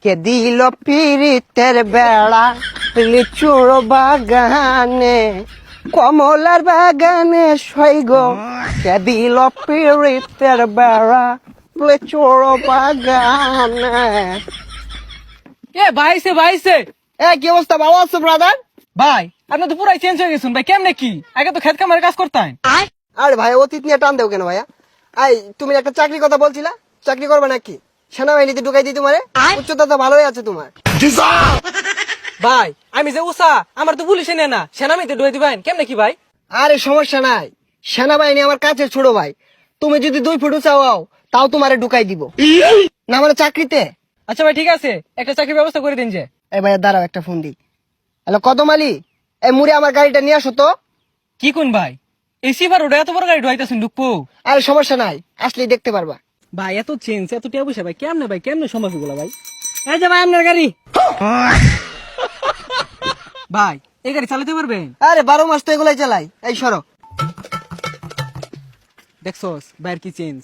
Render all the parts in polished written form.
কে দিল পিরিতের বেড়া লিচুর বাগানে কমলার বাগানে সৈগ কে দিল পিরিতের বেড়া লিচুর বাগানে। এ ভাইছে ভাইছে কি অবস্থা, ভালো আছো ব্রাদার? ভাই আপনি তো পুরাই চেঞ্জ হয়ে গেছেন ভাই, কেমনে কি আগে তো খেত কামারে কাজ করতেন। আরে ভাই অতীত নিয়ে টান দেও কেন ভাইয়া? তুমি একটা চাকরির কথা বলছিলা, চাকরি করবে নাকি? সেনাবাহিনীতে ঢুকাই দিই তোমারে, উচ্চতা তো ভালোই আছে তোমার। ভাই আমি যে উষা আমার তো পুলিশে নেয় না, সেনামিতে ঢুয়ে দিবেন কেমনে কি ভাই? আরে সমস্যা নাই, সেনাবাহিনী আমার কাছে ছোট ভাই। তুমি যদি 2 ফুট উঁচা হও তাও তোমারে ঢুকাই দিব না মানে চাকরিতে। আচ্ছা ভাই ঠিক আছে, একটা চাকরির ব্যবস্থা করে দিন যে। এই ভাইয়া দাঁড়াও, একটা ফোন দিই। হ্যালো কদম আলী, এই মুড়ে আমার গাড়িটা নিয়ে আসো তো। কি কোন ভাই এই সিফার ওটা এত বড় গাড়ি ঢুয়াইতেছেন ঢুকবো? আরে সমস্যা নাই, আসলেই দেখতে পারবা। ভাই এত চেঞ্জ এত টিয়া পয়সা ভাই কেমনে সম্ভব এগুলো ভাই? এই যে ভাই আপনার গাড়ি। ভাই এই গাড়ি চালাতে পারবেন? আরে 12 মাস তো এগুলাই চালাই। এই সরো। দেখছস ভাইয়ের কি চেঞ্জ।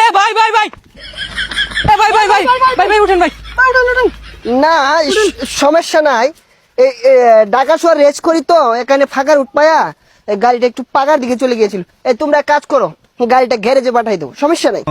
এ ভাই ভাই ভাই এ ভাই ভাই ভাই ভাই ভাই উঠেন ভাই। না সমস্যা নাই, এই ঢাকা শহর রেস করি তো এখানে ফাঁকার উঠপায়া এই গাড়িটা একটু পাকার দিকে চলে গিয়েছিল। এই তোমরা এক কাজ করো, গাড়িটা গ্যারেজে পাঠাই দাও, সমস্যা নাই।